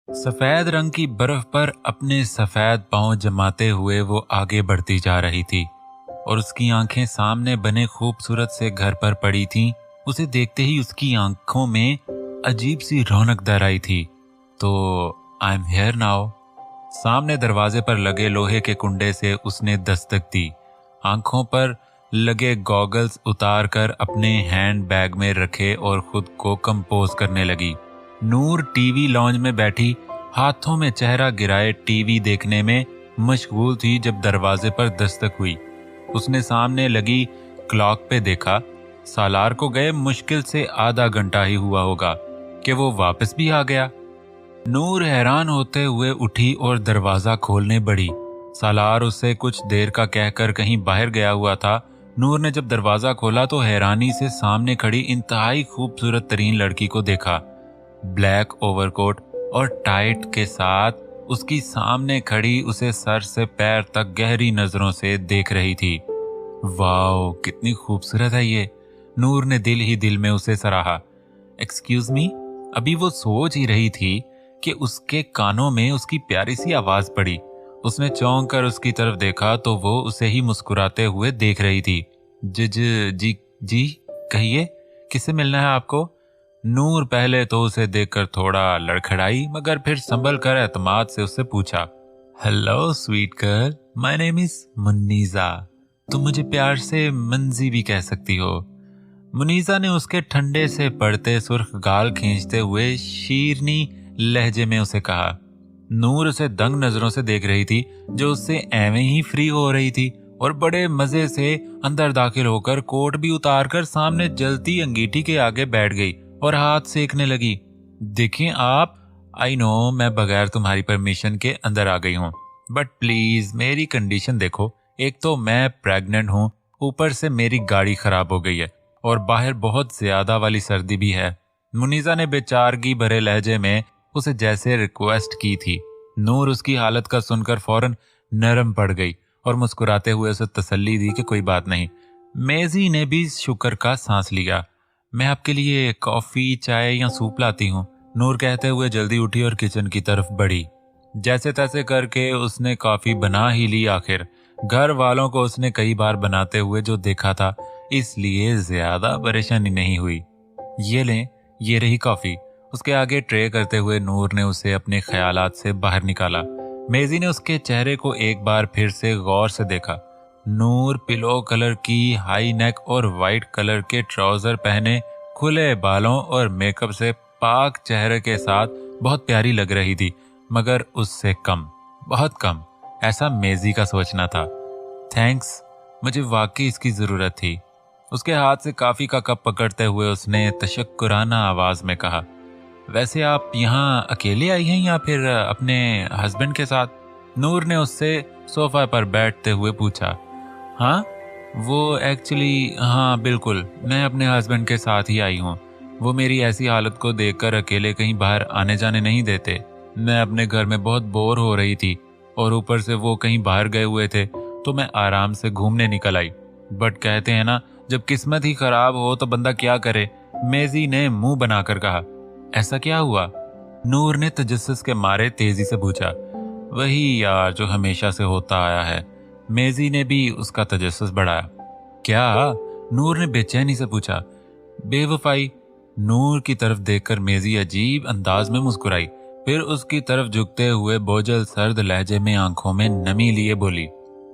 सफेद रंग की बर्फ पर अपने सफेद पांव जमाते हुए वो आगे बढ़ती जा रही थी और उसकी आंखें सामने बने खूबसूरत से घर पर पड़ी थीं। उसे देखते ही उसकी आंखों में अजीब सी रौनक दर आई थी। तो आई एम हियर नाउ। सामने दरवाजे पर लगे लोहे के कुंडे से उसने दस्तक दी। आंखों पर लगे गॉगल्स उतार कर अपने हैंड बैग में रखे और खुद को कंपोज करने लगी। नूर टीवी लॉन्ज में बैठी हाथों में चेहरा गिराए टीवी देखने में मशगूल थी जब दरवाजे पर दस्तक हुई। उसने सामने लगी क्लॉक पे देखा। सालार को गए मुश्किल से आधा घंटा ही हुआ होगा कि वो वापस भी आ गया। नूर हैरान होते हुए उठी और दरवाजा खोलने बढ़ी। सालार उससे कुछ देर का कहकर कहीं बाहर गया हुआ था। नूर ने जब दरवाजा खोला तो हैरानी से सामने खड़ी इंतहाई खूबसूरत तरीन लड़की को देखा। ब्लैक ओवरकोट और टाइट के साथ उसकी सामने खड़ी उसे सर से पैर तक गहरी नजरों से देख रही थी। वाओ, कितनी खूबसूरत है ये। नूर ने दिल ही दिल में उसे सराहा। Excuse me. अभी वो सोच ही रही थी कि उसके कानों में उसकी प्यारी सी आवाज पड़ी। उसने चौंक कर उसकी तरफ देखा तो वो उसे ही मुस्कुराते हुए देख रही थी। जी जी, कहिए, किससे मिलना है आपको? नूर पहले तो उसे देखकर थोड़ा लड़खड़ाई, मगर फिर संभल कर एतमाद से उससे पूछा, hello sweet girl, my name is Muniza. तुम मुझे प्यार से मंजी भी कह सकती हो। मुनीजा ने उसके ठंडे से पड़ते सुर्ख गाल खींचते हुए शीरनी लहजे में उसे कहा। नूर उसे दंग नजरों से देख रही थी, जो उससे एवं ही फ्री हो रही थी, और बड़े मजे से अंदर दाखिल होकर कोट भी उतार कर सामने जलती अंगीठी के आगे बैठ गई और हाथ सेकने लगी। देखिए आप, आई नो मैं बगैर तुम्हारी परमिशन के अंदर आ गई हूँ, बट प्लीज मेरी कंडीशन देखो। एक तो मैं प्रेग्नेंट हूँ, ऊपर से मेरी गाड़ी खराब हो गई है और बाहर बहुत ज्यादा वाली सर्दी भी है। मुनीजा ने बेचारगी भरे लहजे में उसे जैसे रिक्वेस्ट की थी। नूर उसकी हालत का सुनकर फौरन नरम पड़ गई और मुस्कुराते हुए उसे तसल्ली दी कि कोई बात नहीं। मेजी ने भी शुक्र का सांस लिया। मैं आपके लिए कॉफी, चाय या सूप लाती हूँ, नूर कहते हुए जल्दी उठी और किचन की तरफ बढ़ी। जैसे तैसे करके उसने कॉफी बना ही ली। आखिर घर वालों को उसने कई बार बनाते हुए जो देखा था, इसलिए ज्यादा परेशानी नहीं हुई। ये लें, ये रही कॉफी। उसके आगे ट्रे करते हुए नूर ने उसे अपने ख्यालात से बाहर निकाला। मेजी ने उसके चेहरे को एक बार फिर से गौर से देखा। नूर पिलो कलर की हाई नेक और वाइट कलर के ट्राउजर पहने, खुले बालों और मेकअप से पाक चेहरे के साथ बहुत प्यारी लग रही थी, मगर उससे कम, बहुत कम, ऐसा मेजी का सोचना था। थैंक्स, मुझे वाकई इसकी जरूरत थी। उसके हाथ से कॉफी का कप पकड़ते हुए उसने तशक्कुराना आवाज में कहा, वैसे आप यहाँ अकेले आई हैं या फिर अपने हस्बैंड के साथ? नूर ने उससे सोफा पर बैठते हुए पूछा। हाँ, वो एक्चुअली, हाँ बिल्कुल, मैं अपने हस्बैंड के साथ ही आई हूँ। वो मेरी ऐसी हालत को देखकर अकेले कहीं बाहर आने जाने नहीं देते। मैं अपने घर में बहुत बोर हो रही थी और ऊपर से वो कहीं बाहर गए हुए थे, तो मैं आराम से घूमने निकल आई। बट कहते हैं ना, जब किस्मत ही खराब हो तो बंदा क्या करे। मेजी ने मुंह बनाकर कहा। ऐसा क्या हुआ? नूर ने तजस्सुस के मारे तेजी से पूछा। वही यार जो हमेशा से होता आया है। मेजी ने भी उसका तजस्सुस बढ़ाया। क्या? नूर ने बेचैनी से पूछा। बेवफाई। नूर की तरफ देखकर मेजी अजीब अंदाज में मुस्कुराई, फिर उसकी तरफ झुकते हुए बोझल सर्द लहजे में आंखों में नमी लिए बोली।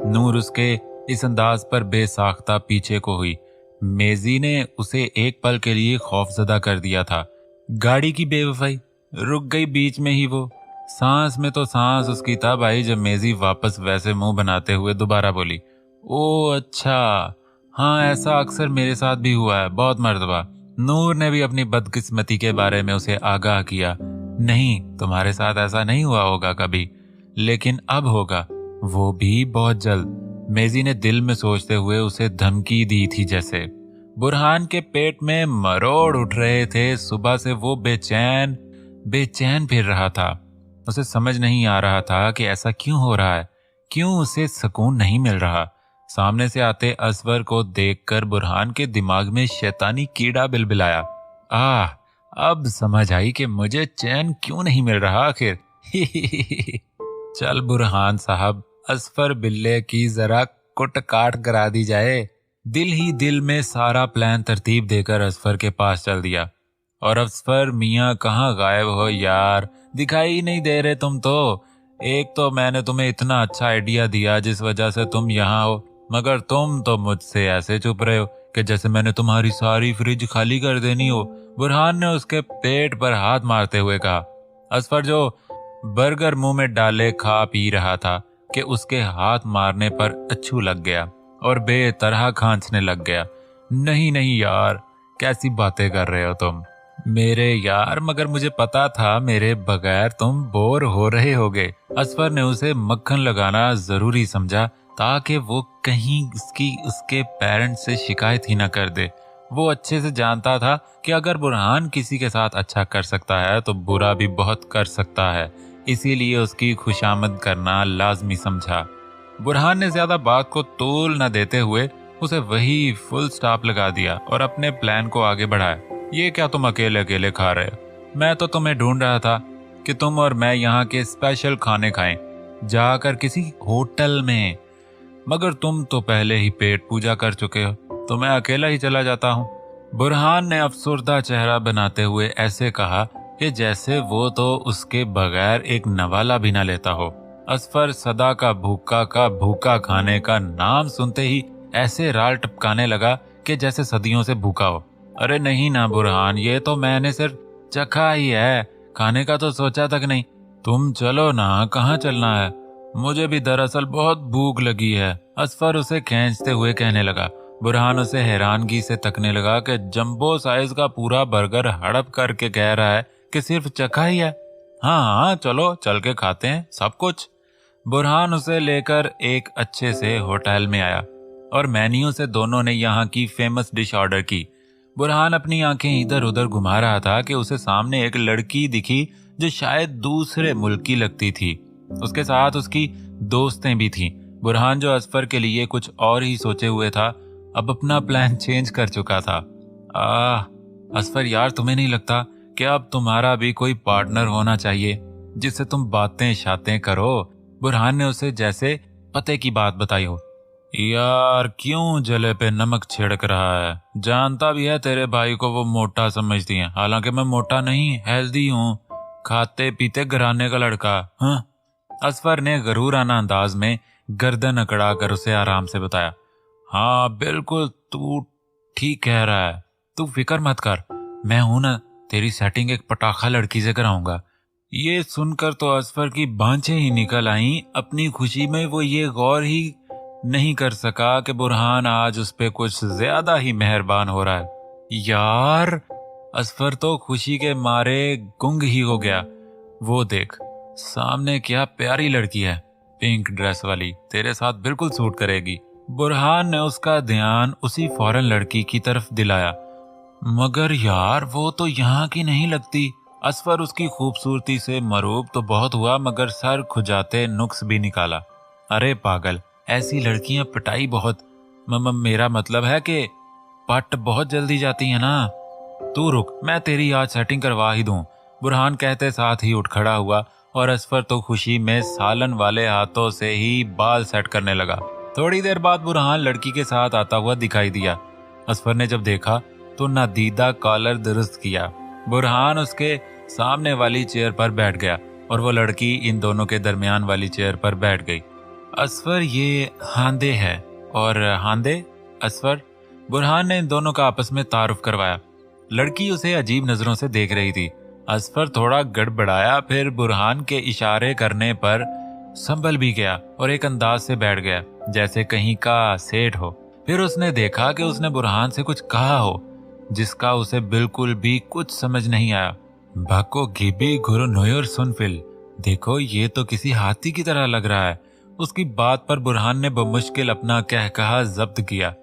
नूर उसके इस अंदाज पर बेसाख्ता पीछे को हुई। मेजी ने उसे एक पल के लिए खौफजदा कर दिया था। गाड़ी की बेवफाई? रुक गई बीच में ही वो। सांस में तो सांस उसकी तब आई जब मेजी वापस वैसे मुंह बनाते हुए दोबारा बोली। ओ अच्छा, हाँ ऐसा अक्सर मेरे साथ भी हुआ है, बहुत मर्तबा। नूर ने भी अपनी बदकिस्मती के बारे में उसे आगाह किया। नहीं, तुम्हारे साथ ऐसा नहीं हुआ होगा कभी, लेकिन अब होगा, वो भी बहुत जल्द। मेजी ने दिल में सोचते हुए उसे धमकी दी थी जैसे। बुरहान के पेट में मरोड़ उठ रहे थे। सुबह से वो बेचैन बेचैन फिर रहा था। उसे समझ नहीं आ रहा था कि ऐसा क्यों हो रहा है, क्यों उसे सुकून नहीं मिल रहा। सामने से आते असवर को देखकर बुरहान के दिमाग में शैतानी कीड़ा बिलबिलाया। आह, अब समझ आई कि मुझे चैन क्यों नहीं मिल रहा आखिर। चल बुरहान साहब, असफर बिल्ले की जरा कुट काट करा दी जाए। दिल ही दिल में सारा प्लान तरतीब देकर असफर के पास चल दिया। और असफर मियाँ कहाँ गायब हो यार, दिखाई ही नहीं दे रहे तुम तो। एक तो मैंने तुम्हें इतना अच्छा आइडिया दिया जिस वजह से तुम यहाँ हो, मगर तुम तो मुझसे ऐसे चुप रहे हो कि जैसे मैंने तुम्हारी सारी फ्रिज खाली कर देनी हो। बुरहान ने उसके पेट पर हाथ मारते हुए कहा। असफर जो बर्गर मुंह में डाले खा पी रहा था कि उसके हाथ मारने पर अच्छू लग गया और बेतरह खांचने लग गया। नहीं नहीं यार, कैसी बातें कर रहे हो तुम मेरे यार, मगर मुझे पता था मेरे बगैर तुम बोर हो रहे होगे। असफर ने उसे मक्खन लगाना जरूरी समझा ताकि वो कहीं उसके पेरेंट्स से शिकायत ही ना कर दे। वो अच्छे से जानता था कि अगर बुरहान किसी के साथ अच्छा कर सकता है तो बुरा भी बहुत कर सकता है, इसीलिए उसकी खुशामद करना लाजमी समझा। बुरहान ने ज्यादा बात को तोल न देते हुए उसे वही फुल स्टॉप लगा दिया और अपने प्लान को आगे बढ़ाया। ये क्या तुम अकेले अकेले खा रहे हो? मैं तो तुम्हें ढूंढ रहा था कि तुम और मैं यहाँ के स्पेशल खाने खाएं, जाकर किसी होटल में, मगर तुम तो पहले ही पेट पूजा कर चुके हो, तो मैं अकेला ही चला जाता हूँ। बुरहान ने अफसुर्दा चेहरा बनाते हुए ऐसे कहा कि जैसे वो तो उसके बगैर एक नवाला भी ना लेता हो। असफर सदा का भूखा खाने का नाम सुनते ही ऐसे राल टपकाने लगा कि जैसे सदियों से भूखा हो। अरे नहीं ना बुरहान, ये तो मैंने सिर्फ चखा ही है, खाने का तो सोचा तक नहीं। तुम चलो ना, कहाँ चलना है? मुझे भी दरअसल बहुत भूख लगी है, असफर उसे खींचते हुए कहने लगा। बुरहान उसे हैरानगी से तकने लगा कि जंबो साइज का पूरा बर्गर हड़प करके कह रहा है कि सिर्फ चखा ही है। हाँ हाँ चलो, चल के खाते हैं सब कुछ। बुरहान उसे लेकर एक अच्छे से होटल में आया और मेन्यू से दोनों ने यहाँ की फेमस डिश ऑर्डर की। बुरहान अपनी आंखें इधर उधर घुमा रहा था कि उसे सामने एक लड़की दिखी जो शायद दूसरे मुल्क की लगती थी। उसके साथ उसकी दोस्तें भी थीं। बुरहान जो असफर के लिए कुछ और ही सोचे हुए था, अब अपना प्लान चेंज कर चुका था। असफर यार, तुम्हें नहीं लगता कि अब तुम्हारा भी कोई पार्टनर होना चाहिए जिससे तुम बातें शातें करो? बुरहान ने उसे जैसे पते की बात बताई हो। यार क्यों जले पे नमक छिड़क रहा है? जानता भी है तेरे भाई को वो मोटा समझती है, हालांकि मैं मोटा नहीं, हेल्दी हूँ, खाते पीते घराने का लड़का। हाँ, असफर ने गरूराना अंदाज में गर्दन अकड़ा कर उसे आराम से बताया। हाँ बिल्कुल, तू ठीक कह रहा है, तू फिक्र मत कर, मैं हूं ना, तेरी सेटिंग एक पटाखा लड़की से कराऊंगा। ये सुनकर तो असफर की बांछें ही निकल आईं। अपनी खुशी में वो ये गौर ही नहीं कर सका कि बुरहान आज उस पे कुछ ज्यादा ही मेहरबान हो रहा है। यार, असफर तो खुशी के मारे गुंग ही हो गया। वो देख, सामने क्या प्यारी लड़की है, पिंक ड्रेस वाली, तेरे साथ बिल्कुल सूट करेगी। बुरहान ने उसका ध्यान उसी फॉरेन लड़की की तरफ दिलाया। मगर यार, वो तो यहाँ की नहीं लगती। असफर उसकी खूबसूरती से मरूब तो बहुत हुआ, मगर सर खुजाते नुक्स भी निकाला। अरे पागल, ऐसी लड़कियां पिटाई बहुत, मेरा मतलब है कि पट बहुत जल्दी जाती है ना। तू रुक, मैं तेरी आज सेटिंग करवा ही दूं। बुरहान कहते साथ ही उठ खड़ा हुआ और असफर तो खुशी में सालन वाले हाथों से ही बाल सेट करने लगा। थोड़ी देर बाद बुरहान लड़की के साथ आता हुआ दिखाई दिया। असफर ने जब देखा तो नादीदा कॉलर दुरुस्त किया। बुरहान उसके सामने वाली चेयर पर बैठ गया और वो लड़की इन दोनों के दरमियान वाली चेयर पर बैठ गई। असफर, ये हांदे है। और हांदे? असफर। बुरहान ने इन दोनों का आपस में तारुफ करवाया। लड़की उसे अजीब नजरों से देख रही थी। असफर थोड़ा गड़बड़ाया, फिर बुरहान के इशारे करने पर संभल भी गया और एक अंदाज से बैठ गया जैसे कहीं का सेठ हो। फिर उसने देखा कि उसने बुरहान से कुछ कहा हो जिसका उसे बिल्कुल भी कुछ समझ नहीं आया। भाको गिबी गुरु नोयर सुनफिल, देखो ये तो किसी हाथी की तरह लग रहा है। उसकी बात पर बुरहान ने बमुश्किल अपना कहकहा जब्त किया।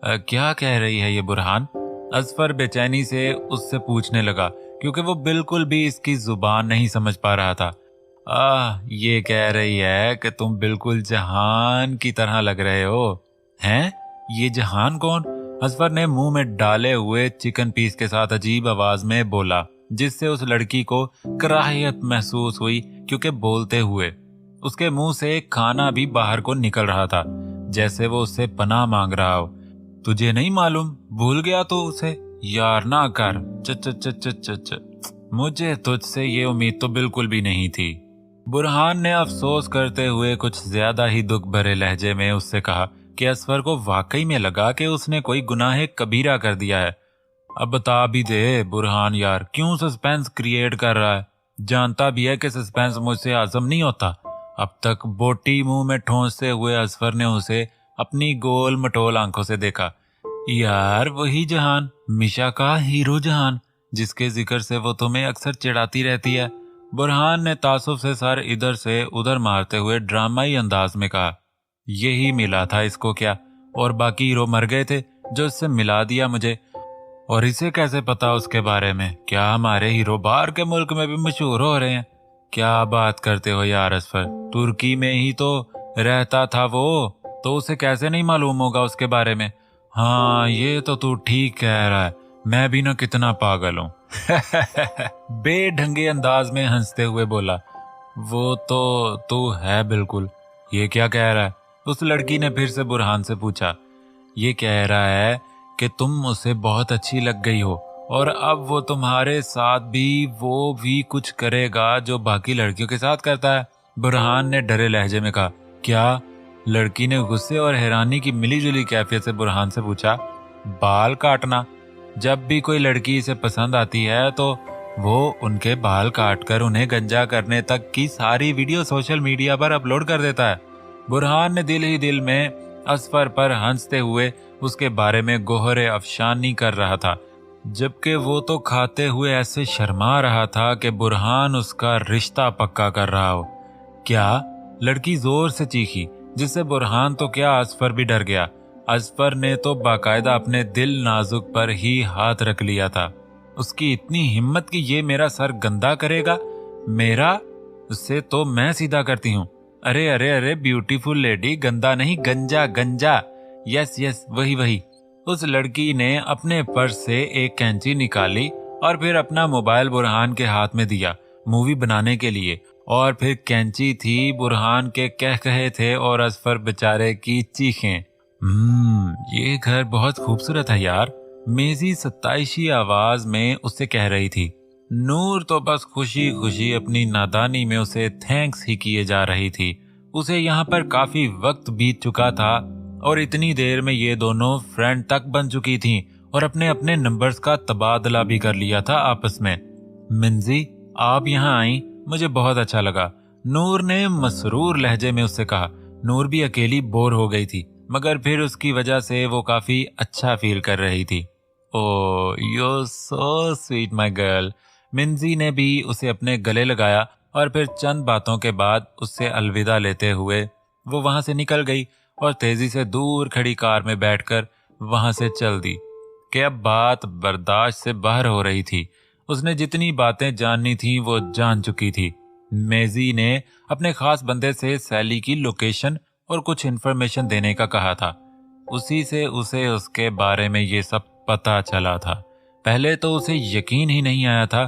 क्या कह रही है ये बुरहान? असफर बेचैनी से उससे पूछने लगा क्योंकि वो बिल्कुल भी इसकी जुबान नहीं समझ पा रहा था। ये कह रही है कि तुम बिल्कुल जहान की तरह लग रहे हो। हैं? ये जहान कौन? असफर ने मुंह में डाले हुए चिकन पीस के साथ अजीब आवाज में बोला, जिससे उस लड़की को कराहियत महसूस हुई, क्योंकि बोलते हुए उसके मुंह से खाना भी बाहर को निकल रहा था, जैसे वो उससे पनाह मांग रहा हो। तुझे नहीं मालूम? भूल गया तो उसे? यार ना कर। च च च च च च मुझे तुझसे ये उम्मीद तो बिल्कुल भी नहीं थी। बुरहान ने अफसोस करते हुए कुछ ज्यादा ही दुख भरे लहजे में उससे कहा कि असफर को वाकई में लगा कि उसने कोई गुनाह कबीरा कर दिया है। अब बता भी दे बुरहान यार, क्यों सस्पेंस क्रिएट कर रहा है? जानता भी है कि सस्पेंस मुझसे आजम नहीं होता। अब तक बोटी मुंह में ठोंसते हुए असफर ने उसे अपनी गोल मटोल आंखों से देखा। यार वही जहान, मिशा का हीरो जहान, जिसके जिक्र से वो तुम्हें अक्सर चिढ़ाती रहती है। बुरहान ने तासुफ से सर इधर से उधर मारते हुए ड्रामाई अंदाज में कहा। यही मिला था इसको क्या? और बाकी हीरो मर गए थे जो इससे मिला दिया मुझे। और इसे कैसे पता उसके बारे में? क्या हमारे हीरो बाहर के मुल्क में भी मशहूर हो रहे हैं? क्या बात करते हो यार असफर, तुर्की में ही तो रहता था वो, तो उसे कैसे नहीं मालूम होगा उसके बारे में? हाँ ये तो तू ठीक कह रहा है, मैं भी ना कितना पागल हूँ। बेढंगे अंदाज में हंसते हुए बोला। वो तो तू है बिल्कुल। ये क्या कह रहा है? उस लड़की ने फिर से बुरहान से पूछा। ये कह रहा है कि तुम उसे बहुत अच्छी लग गई हो और अब वो तुम्हारे साथ भी वो भी कुछ करेगा जो बाकी लड़कियों के साथ करता है। बुरहान ने डरे लहजे में कहा। क्या? लड़की ने गुस्से और हैरानी की मिलीजुली कैफियत से बुरहान से पूछा। बाल काटना? जब भी कोई लड़की इसे पसंद आती है तो वो उनके बाल काटकर उन्हें गंजा करने तक की सारी वीडियो सोशल मीडिया पर अपलोड कर देता है। बुरहान ने दिल ही दिल में असफर पर हंसते हुए उसके बारे में गोहरे अफशानी कर रहा था, जबकि वो तो खाते हुए ऐसे शर्मा रहा था कि बुरहान उसका रिश्ता पक्का कर रहा हो। क्या? लड़की जोर से चीखी, जिससे बुरहान तो क्या असफर भी डर गया। असफर ने तो बाकायदा अपने दिल नाजुक पर ही हाथ रख लिया था। उसकी इतनी हिम्मत कि ये मेरा सर गंदा करेगा? मेरा? उससे तो मैं सीधा करती हूँ। अरे अरे अरे ब्यूटीफुल लेडी, गंदा नहीं गंजा गंजा। यस यस वही वही। उस लड़की ने अपने पर्स से एक कैंची निकाली और फिर अपना मोबाइल बुरहान के हाथ में दिया मूवी बनाने के लिए। और फिर कैंची थी, बुरहान के कह कहे थे और असफर बेचारे की चीखें। ये घर बहुत खूबसूरत है यार, मेजी सत्ताईशी आवाज में उससे कह रही थी। नूर तो बस खुशी खुशी अपनी नादानी में उसे थैंक्स ही किए जा रही थी। उसे यहाँ पर काफी वक्त बीत चुका था और इतनी देर में ये दोनों फ्रेंड तक बन चुकी थीं और अपने अपने नंबर्स का तबादला भी कर लिया था आपस में। मिंजी आप यहाँ आई, मुझे बहुत अच्छा लगा, नूर ने मसरूर लहजे में उससे कहा। नूर भी अकेली बोर हो गई थी, मगर फिर उसकी वजह से वो काफी अच्छा फील कर रही थी। Oh you so sweet my girl. Minji ने भी उसे अपने गले लगाया और फिर चंद बातों के बाद उससे अलविदा लेते हुए वो वहां से निकल गई और तेजी से दूर खड़ी कार में बैठकर वहां से चल दी कि अब बात बर्दाश्त से बाहर हो रही थी। उसने जितनी बातें जाननी थी वो जान चुकी थी। मेजी ने अपने खास बंदे से सैली की लोकेशन और कुछ इन्फॉर्मेशन देने का कहा था। उसी से उसे उसके बारे में ये सब पता चला था। पहले तो उसे यकीन ही नहीं आया था,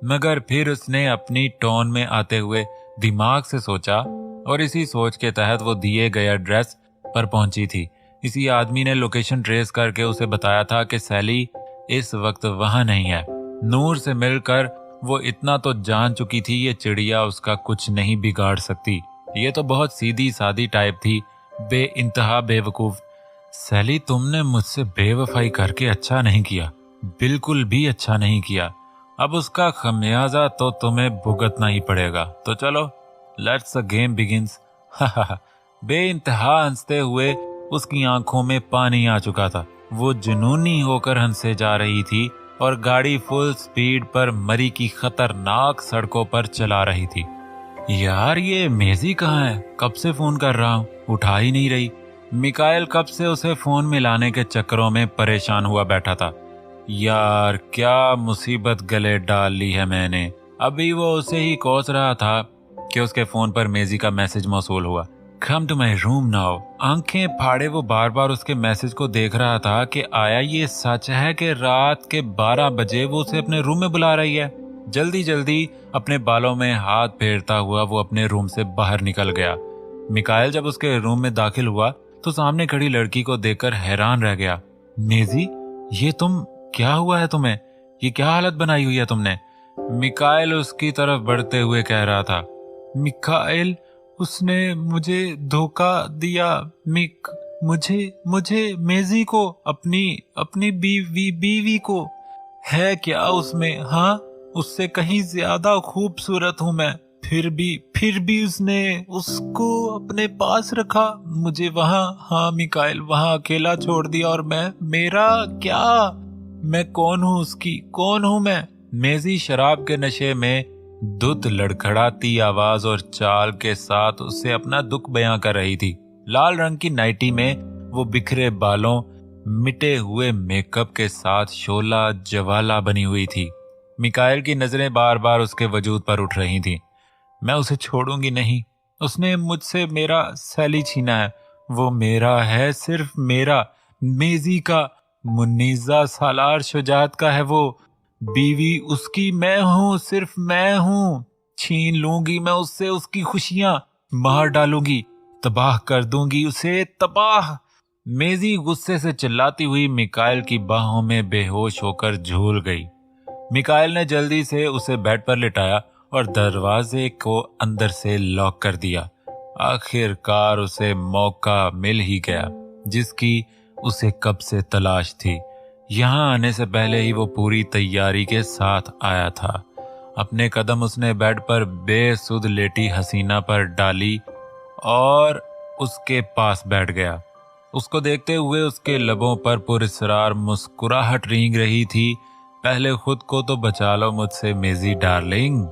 मगर फिर उसने अपनी टोन में आते हुए दिमाग से सोचा और इसी सोच के तहत वो दिए गए एड्रेस पर पहुंची थी। इसी आदमी ने लोकेशन ट्रेस करके उसे बताया था कि सैली इस वक्त वहां नहीं है। नूर से मिलकर वो इतना तो जान चुकी थी, ये चिड़िया उसका कुछ नहीं बिगाड़ सकती। ये तो बहुत सीधी सादी टाइप थी, बेइंतहा बेवकूफ। सैली तुमने मुझसे बेवफाई करके अच्छा नहीं किया, बिल्कुल भी अच्छा नहीं किया। अब उसका खमियाजा तो तुम्हें भुगतना ही पड़ेगा। तो चलो लेट्स द गेम बिगिंस। बेइंतहा हंसते हुए उसकी आंखों में पानी आ चुका था। वो जुनूनी होकर हंसे जा रही थी और गाड़ी फुल स्पीड पर मरी की खतरनाक सड़कों पर चला रही थी। यार ये मेजी कहाँ है? कब से फोन कर रहा हूँ, उठा ही नहीं रही। मिकाइल कब से उसे फोन मिलाने के चक्करों में परेशान हुआ बैठा था। यार क्या मुसीबत गले डाल ली है मैंने। अभी वो उसे ही कोस रहा था कि उसके फोन पर मेजी का मैसेज मौसूल हुआ। Come to my room now. आंखें फाड़े वो बार बार उसके मैसेज को देख रहा था कि आया ये सच है कि रात के 12 बजे वो उसे अपने रूम में बुला रही है। जल्दी जल्दी अपने बालों में हाथ फेरता हुआ वो अपने रूम से बाहर निकल गया। मिकाइल जब उसके रूम में दाखिल हुआ तो सामने खड़ी लड़की को देखकर हैरान रह गया। मेजी, ये तुम, क्या हुआ है तुम्हें? ये क्या हालत बनाई हुई है तुमने? मिकाइल उसकी तरफ बढ़ते हुए कह रहा था। मिकाइल, उसने मुझे धोखा दिया। मुझे मेजी को, अपनी बीवी को। है क्या उसमें? हाँ, उससे कहीं ज्यादा खूबसूरत हूं मैं। फिर भी उसने उसको अपने पास रखा, मुझे वहां, हाँ मिकाइल, वहां अकेला छोड़ दिया। और मेरा क्या? मैं कौन हूं उसकी? कौन हूं मैं? मेजी शराब के नशे में दुध लड़खड़ाती आवाज और चाल के साथ उससे अपना दुख बयां कर रही थी। लाल रंग की नाइटी में वो बिखरे बालों, मिटे हुए मेकअप के साथ शोला जवाला बनी हुई थी। मिकाइल की नजरें बार बार उसके वजूद पर उठ रही थीं। मैं उसे छोड़ूंगी नहीं। उसने मुझसे मेरा सैली छीना है। वो मेरा है, सिर्फ मेरा, मेजी का, मुन्नीजा सालार शुजात का है वो। बीवी उसकी मैं हूँ, सिर्फ मैं हूँ। छीन लूंगी मैं उससे उसकी खुशियां, मार डालूंगी, तबाह कर दूंगी उसे, तबाह। मेजी गुस्से से चिल्लाती हुई मिकाइल की बाहों में बेहोश होकर झूल गई। मिकाइल ने जल्दी से उसे बेड पर लिटाया और दरवाजे को अंदर से लॉक कर दिया। आखिरकार उसे मौका मिल ही गया जिसकी उसे कब से तलाश थी। यहाँ आने से पहले ही वो पूरी तैयारी के साथ आया था। अपने कदम उसने बेड पर बेसुध लेटी हसीना पर डाली और उसके पास बैठ गया। उसको देखते हुए उसके लबों पर पुरस्रार मुस्कुराहट रेंग रही थी। पहले खुद को तो बचा लो मुझसे मेजी डार्लिंग।